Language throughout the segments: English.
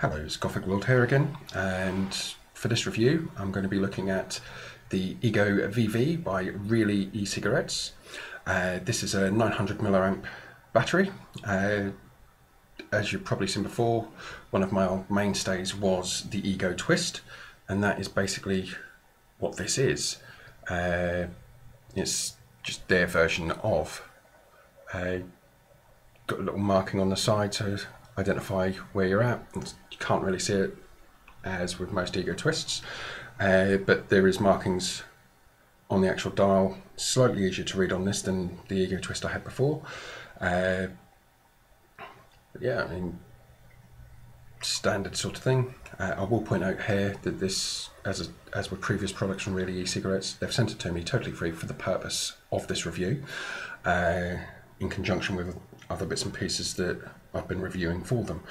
Hello, it's Gothic World here again, and for this review I'm going to be looking at the Ego VV by Really e-cigarettes. This is a 900 milliamp battery. As you've probably seen before, one of my mainstays was the Ego Twist, and that is basically what this is. It's just their version of. Got a little marking on the side to identify where you're at. You can't really see it as with most Ego Twists, but there is markings on the actual dial. Slightly easier to read on this than the Ego Twist I had before. Yeah, I mean, standard sort of thing. I will point out here that this, as with previous products from Really e-cigarettes, they've sent it to me totally free for the purpose of this review, in conjunction with other bits and pieces that I've been reviewing for them.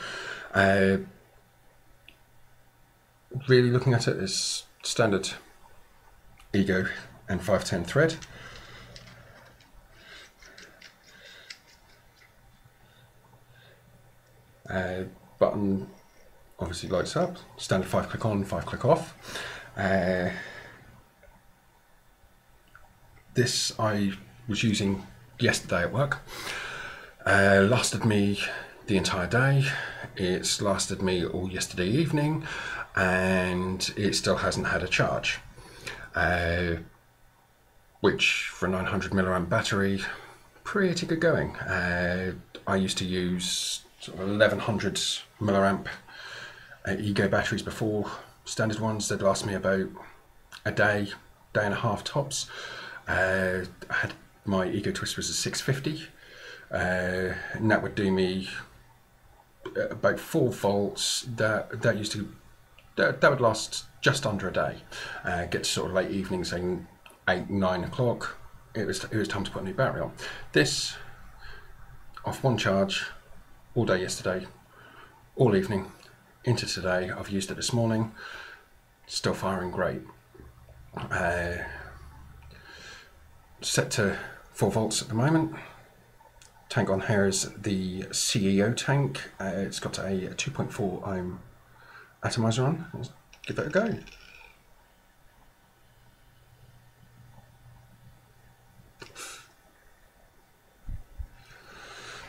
Really looking at it as standard Ego and 510 thread. Button obviously lights up, standard 5-click on, 5-click off. This I was using yesterday at work. Lasted me the entire day. It's lasted me all yesterday evening, and it still hasn't had a charge, which for a 900 milliamp battery, pretty good going. I used to use sort of 1100 milliamp Ego batteries before, standard ones. They'd last me about a day and a half tops. I had my Ego Twist was a 650, and that would do me about 4 volts. That would last just under a day. Get to sort of late evening, saying 8-9 o'clock. It was time to put a new battery on. This off one charge all day yesterday, all evening into today. I've used it this morning, still firing great. Set to 4 volts at the moment. Tank on here is the CEO tank. It's got a 2.4 ohm atomizer on. Let's give it a go.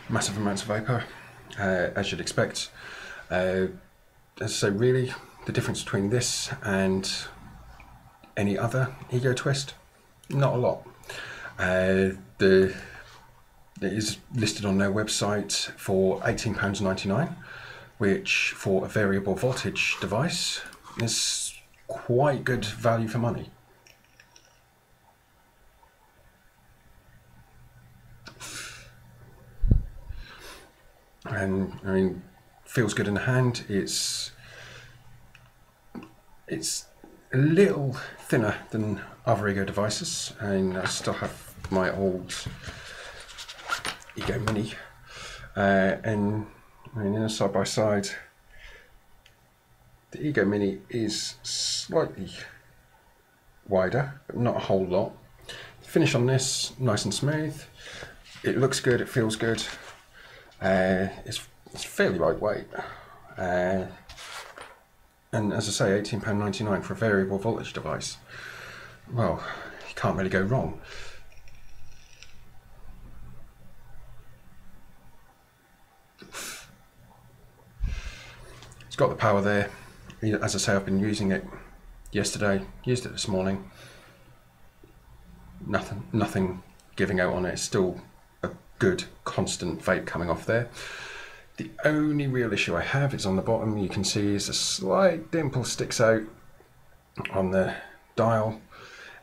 Massive amounts of vapor, as you'd expect. As I say, really, the difference between this and any other Ego Twist, not a lot. It is listed on their website for £18.99, which for a variable voltage device is quite good value for money. And I mean, feels good in the hand. It's a little thinner than other Ego devices, and I still have my old Ego Mini, and I mean, in a side by side, the Ego Mini is slightly wider, but not a whole lot. The finish on this, nice and smooth. It looks good, it feels good. It's fairly lightweight, and as I say, £18.99 for a variable voltage device. Well, you can't really go wrong. It's got the power there. As I say, I've been using it yesterday, used it this morning. Nothing giving out on it. It's still a good constant vape coming off there. The only real issue I have is on the bottom. You can see is a slight dimple sticks out on the dial,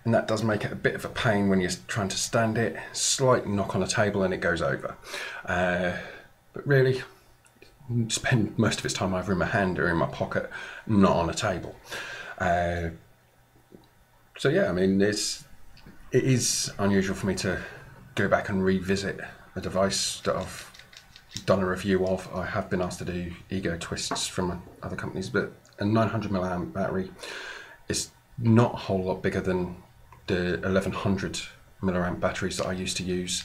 and that does make it a bit of a pain when you're trying to stand it. Slight knock on a table and it goes over. But really, spend most of its time either in my hand or in my pocket, not on a table. So yeah, I mean, it is unusual for me to go back and revisit a device that I've done a review of. I have been asked to do Ego Twists from other companies, but a 900 milliamp battery is not a whole lot bigger than the 1100 milliamp batteries that I used to use,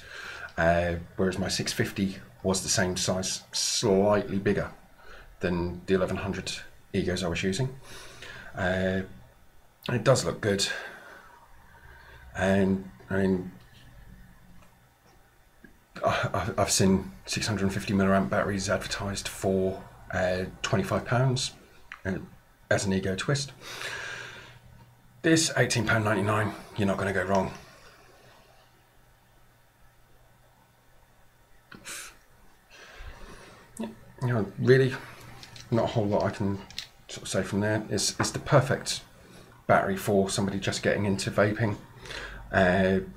whereas my 650 was the same size, slightly bigger than the 1100 Egos I was using. It does look good, and I mean, I've seen 650 milliamp batteries advertised for £25 as an Ego twist. This £18.99, you're not going to go wrong. You know, really, not a whole lot I can sort of say from there. It's the perfect battery for somebody just getting into vaping.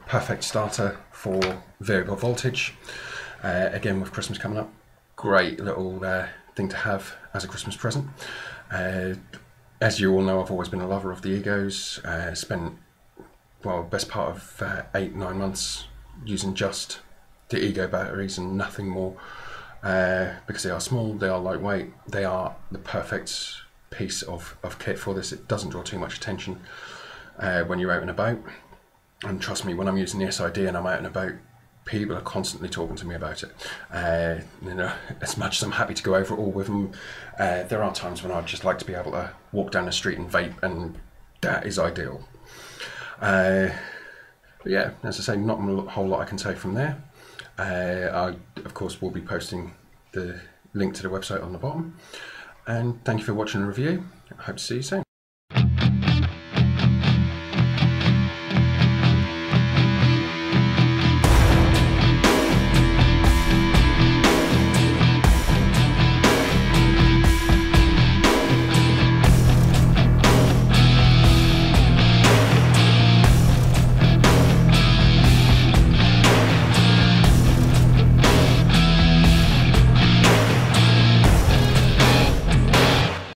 Perfect starter for variable voltage. Again, with Christmas coming up, great little thing to have as a Christmas present. As you all know, I've always been a lover of the Egos. Spent, well, best part of 8-9 months using just the Ego batteries and nothing more. Because they are small, they are lightweight, they are the perfect piece of kit for this. It doesn't draw too much attention when you're out and about. And trust me, when I'm using the e-cig and I'm out and about, people are constantly talking to me about it. You know, as much as I'm happy to go over it all with them, there are times when I'd just like to be able to walk down the street and vape, and that is ideal. But yeah, as I say, not a whole lot I can say from there. I, of course, will be posting the link to the website on the bottom. And thank you for watching the review. I hope to see you soon.